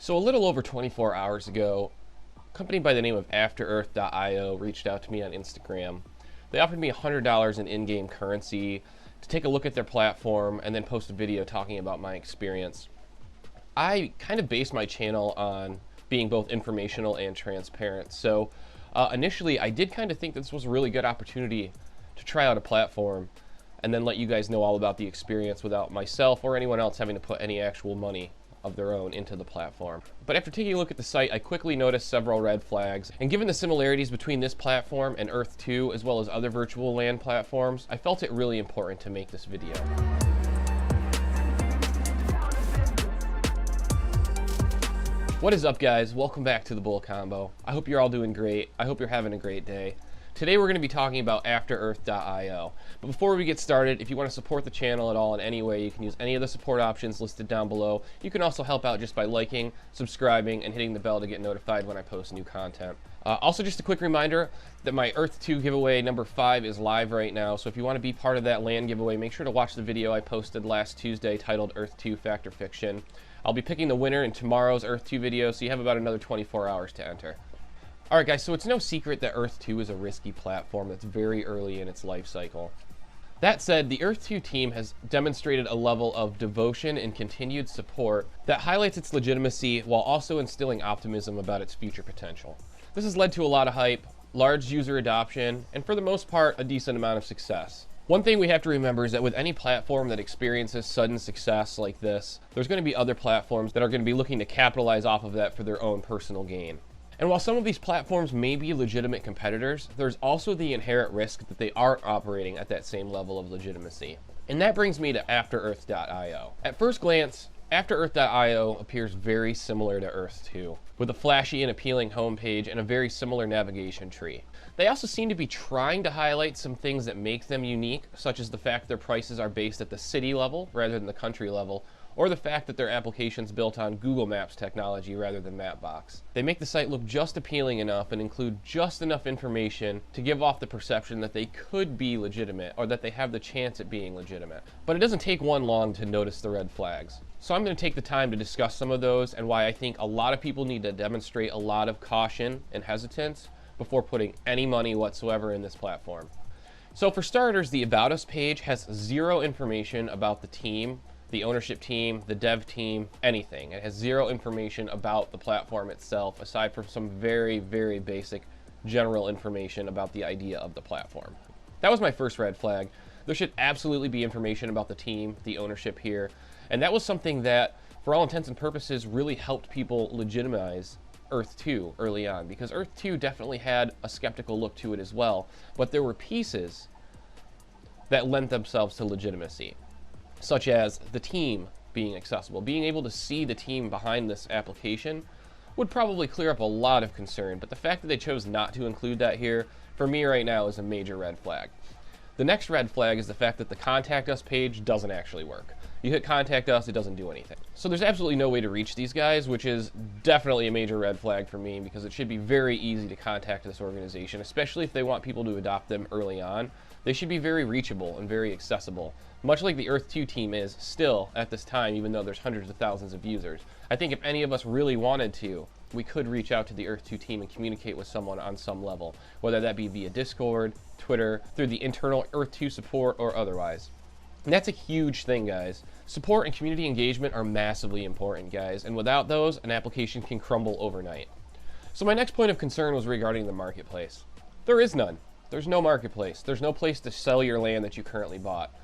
So a little over 24 hours ago, a company by the name of Afterearth.io reached out to me on Instagram. They offered me $100 in in-game currency to take a look at their platform and then post a video talking about my experience. I kind of based my channel on being both informational and transparent. So initially, I did kind of think this was a really good opportunity to try out a platform and then let you guys know all about the experience without myself or anyone else having to put any actual money of their own into the platform. But after taking a look at the site, I quickly noticed several red flags, and given the similarities between this platform and Earth 2 as well as other virtual land platforms, I felt it really important to make this video. What is up, guys? Welcome back to the Bull Combo. I hope you're all doing great. I hope you're having a great day. Today we're going to be talking about Afterearth.io. But before we get started, if you want to support the channel at all in any way, you can use any of the support options listed down below. You can also help out just by liking, subscribing, and hitting the bell to get notified when I post new content. Also, just a quick reminder that my Earth 2 giveaway number 5 is live right now. So if you want to be part of that land giveaway, make sure to watch the video I posted last Tuesday titled Earth 2 Fact or Fiction. I'll be picking the winner in tomorrow's Earth 2 video, so you have about another 24 hours to enter. Alright guys, so it's no secret that Earth 2 is a risky platform that's very early in its life cycle. That said, the Earth 2 team has demonstrated a level of devotion and continued support that highlights its legitimacy while also instilling optimism about its future potential. This has led to a lot of hype, large user adoption, and for the most part, a decent amount of success. One thing we have to remember is that with any platform that experiences sudden success like this, there's going to be other platforms that are going to be looking to capitalize off of that for their own personal gain. And while some of these platforms may be legitimate competitors, there's also the inherent risk that they aren't operating at that same level of legitimacy. And that brings me to Afterearth.io. At first glance, Afterearth.io appears very similar to Earth 2, with a flashy and appealing homepage and a very similar navigation tree. They also seem to be trying to highlight some things that make them unique, such as the fact their prices are based at the city level rather than the country level, or the fact that their application's built on Google Maps technology rather than Mapbox. They make the site look just appealing enough and include just enough information to give off the perception that they could be legitimate or that they have the chance at being legitimate. But it doesn't take one long to notice the red flags. So I'm going to take the time to discuss some of those and why I think a lot of people need to demonstrate a lot of caution and hesitance before putting any money whatsoever in this platform. So for starters, the About Us page has zero information about the team, the ownership team, the dev team, anything. It has zero information about the platform itself, aside from some very, very basic general information about the idea of the platform. That was my first red flag. There should absolutely be information about the team, the ownership here, and that was something that, for all intents and purposes, really helped people legitimize Earth 2 early on, because Earth 2 definitely had a skeptical look to it as well, but there were pieces that lent themselves to legitimacy, such as the team being accessible. Being able to see the team behind this application would probably clear up a lot of concern, but the fact that they chose not to include that here, for me right now, is a major red flag. The next red flag is the fact that the Contact Us page doesn't actually work. You hit Contact Us, it doesn't do anything. So there's absolutely no way to reach these guys, which is definitely a major red flag for me, because it should be very easy to contact this organization, especially if they want people to adopt them early on. They should be very reachable and very accessible, much like the Earth 2 team is still at this time, even though there's hundreds of thousands of users. I think if any of us really wanted to, we could reach out to the Earth 2 team and communicate with someone on some level, whether that be via Discord, Twitter, through the internal Earth 2 support, or otherwise. And that's a huge thing, guys. Support and community engagement are massively important, guys, and without those, an application can crumble overnight. So my next point of concern was regarding the marketplace. There is none. There's no marketplace. There's no place to sell your land that you currently bought.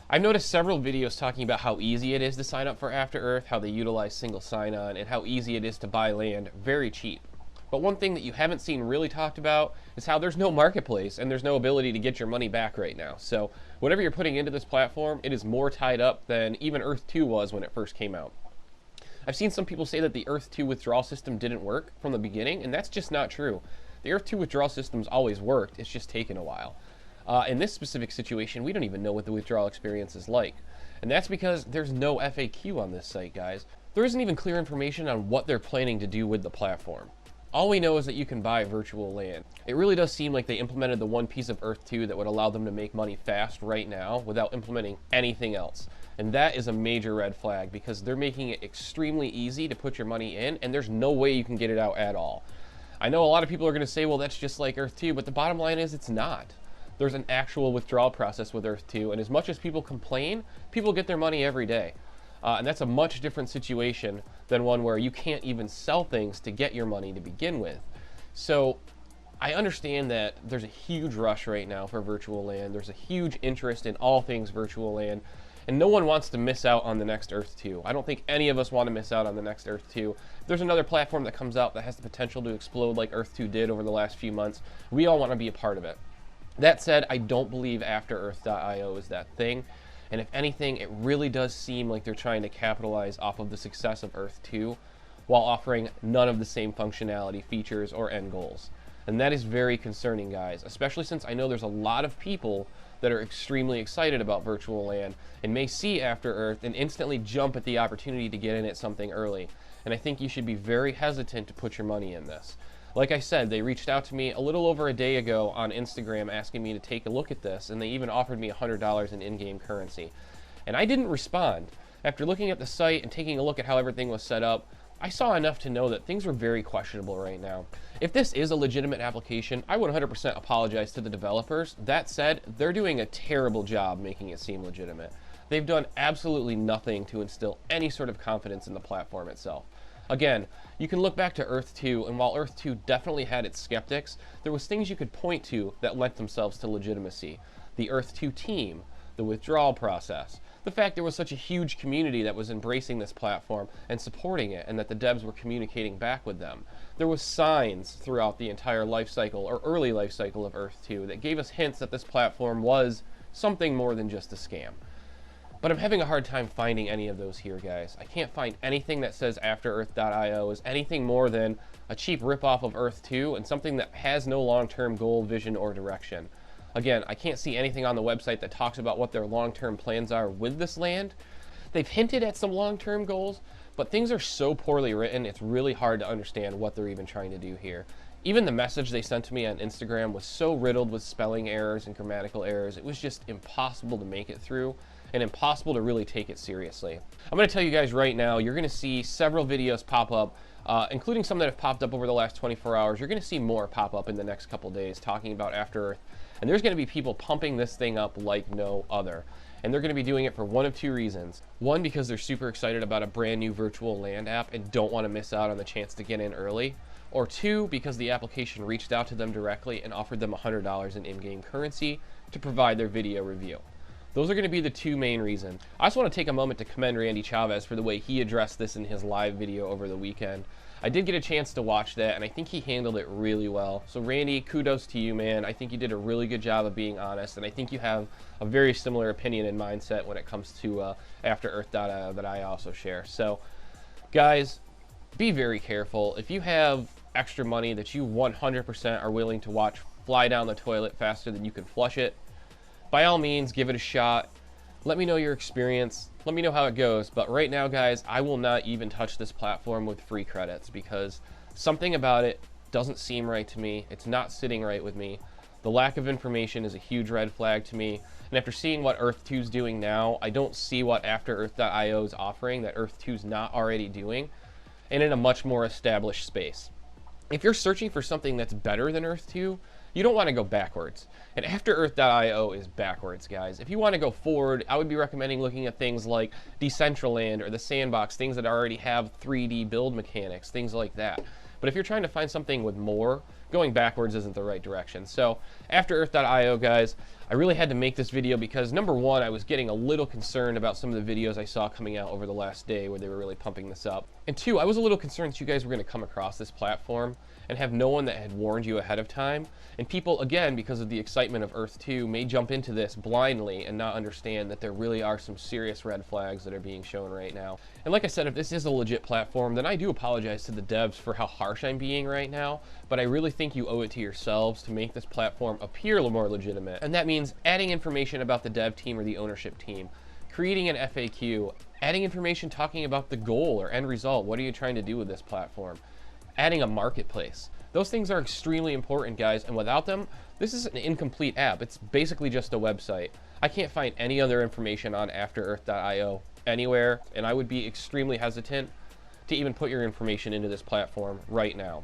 I've noticed several videos talking about how easy it is to sign up for Afterearth, how they utilize single sign-on, and how easy it is to buy land very cheap. But one thing that you haven't seen really talked about is how there's no marketplace and there's no ability to get your money back right now. So whatever you're putting into this platform, it is more tied up than even Earth 2 was when it first came out. I've seen some people say that the Earth 2 withdrawal system didn't work from the beginning, and that's just not true. The Earth 2 withdrawal system's always worked, it's just taken a while. In this specific situation, we don't even know what the withdrawal experience is like. And that's because there's no FAQ on this site, guys. There isn't even clear information on what they're planning to do with the platform. All we know is that you can buy virtual land. It really does seem like they implemented the one piece of Earth 2 that would allow them to make money fast right now without implementing anything else. And that is a major red flag because they're making it extremely easy to put your money in, and there's no way you can get it out at all. I know a lot of people are going to say, well, that's just like Earth 2, but the bottom line is it's not. There's an actual withdrawal process with Earth 2, and as much as people complain, people get their money every day. And that's a much different situation than one where you can't even sell things to get your money to begin with. So I understand that there's a huge rush right now for virtual land. There's a huge interest in all things virtual land, and no one wants to miss out on the next Earth 2. I don't think any of us want to miss out on the next Earth 2. If there's another platform that comes out that has the potential to explode like Earth 2 did over the last few months, we all want to be a part of it. That said, I don't believe Afterearth.io is that thing. And if anything, it really does seem like they're trying to capitalize off of the success of Earth 2 while offering none of the same functionality, features, or end goals. And that is very concerning, guys, especially since I know there's a lot of people that are extremely excited about virtual land and may see Afterearth and instantly jump at the opportunity to get in at something early. And I think you should be very hesitant to put your money in this. Like I said, they reached out to me a little over a day ago on Instagram asking me to take a look at this, and they even offered me $100 in in-game currency. And I didn't respond. After looking at the site and taking a look at how everything was set up, I saw enough to know that things were very questionable right now. If this is a legitimate application, I would 100% apologize to the developers. That said, they're doing a terrible job making it seem legitimate. They've done absolutely nothing to instill any sort of confidence in the platform itself. Again, you can look back to Earth 2, and while Earth 2 definitely had its skeptics, there was things you could point to that lent themselves to legitimacy. The Earth 2 team, the withdrawal process, the fact there was such a huge community that was embracing this platform and supporting it, and that the devs were communicating back with them. There was signs throughout the entire life cycle, or early life cycle of Earth 2, that gave us hints that this platform was something more than just a scam. But I'm having a hard time finding any of those here, guys. I can't find anything that says Afterearth.io is anything more than a cheap ripoff of Earth 2 and something that has no long-term goal, vision, or direction. Again, I can't see anything on the website that talks about what their long-term plans are with this land. They've hinted at some long-term goals, but things are so poorly written, it's really hard to understand what they're even trying to do here. Even the message they sent to me on Instagram was so riddled with spelling errors and grammatical errors, it was just impossible to make it through and impossible to really take it seriously. I'm going to tell you guys right now, you're going to see several videos pop up, including some that have popped up over the last 24 hours. You're going to see more pop up in the next couple days talking about Afterearth. And there's going to be people pumping this thing up like no other. And they're going to be doing it for one of two reasons. One, because they're super excited about a brand new virtual land app and don't want to miss out on the chance to get in early. Or two, because the application reached out to them directly and offered them $100 in in-game currency to provide their video review. Those are going to be the two main reasons. I just want to take a moment to commend Randy Chavez for the way he addressed this in his live video over the weekend. I did get a chance to watch that, and I think he handled it really well. So Randy, kudos to you, man. I think you did a really good job of being honest, and I think you have a very similar opinion and mindset when it comes to Afterearth.io that I also share. So, guys, be very careful. If you have extra money that you 100% are willing to watch fly down the toilet faster than you can flush it, by all means, give it a shot. Let me know your experience. Let me know how it goes. But right now, guys, I will not even touch this platform with free credits because something about it doesn't seem right to me. It's not sitting right with me. The lack of information is a huge red flag to me. And after seeing what Earth 2 is doing now, I don't see what Afterearth.io is offering that Earth 2 is not already doing, and in a much more established space. If you're searching for something that's better than Earth 2, you don't want to go backwards. And Afterearth.io is backwards, guys. If you want to go forward, I would be recommending looking at things like Decentraland or the Sandbox, things that already have 3D build mechanics, things like that. But if you're trying to find something with more, going backwards isn't the right direction. So Afterearth.io, guys, I really had to make this video because, number one, I was getting a little concerned about some of the videos I saw coming out over the last day where they were really pumping this up. And two, I was a little concerned that you guys were going to come across this platform and have no one that had warned you ahead of time. And people, again, because of the excitement of Earth 2, may jump into this blindly and not understand that there really are some serious red flags that are being shown right now. And like I said, if this is a legit platform, then I do apologize to the devs for how harsh I'm being right now, but I really think you owe it to yourselves to make this platform appear a little more legitimate. And that means adding information about the dev team or the ownership team, creating an FAQ, adding information talking about the goal or end result. What are you trying to do with this platform? adding a marketplace. Those things are extremely important, guys, and without them, this is an incomplete app. It's basically just a website. I can't find any other information on Afterearth.io anywhere, and I would be extremely hesitant to even put your information into this platform right now.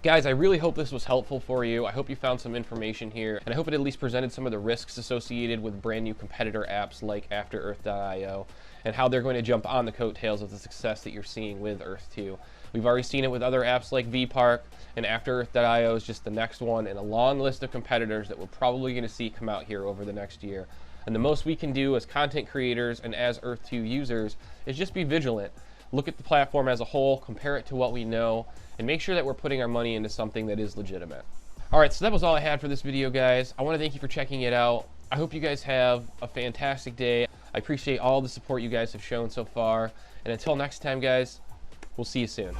Guys, I really hope this was helpful for you. I hope you found some information here, and I hope it at least presented some of the risks associated with brand new competitor apps like Afterearth.io and how they're going to jump on the coattails of the success that you're seeing with Earth 2. We've already seen it with other apps like VPark, and Afterearth.io is just the next one in a long list of competitors that we're probably going to see come out here over the next year. And the most we can do as content creators and as Earth 2 users is just be vigilant. Look at the platform as a whole, compare it to what we know, and make sure that we're putting our money into something that is legitimate. Alright, so that was all I had for this video, guys. I want to thank you for checking it out. I hope you guys have a fantastic day. I appreciate all the support you guys have shown so far. And until next time, guys, we'll see you soon.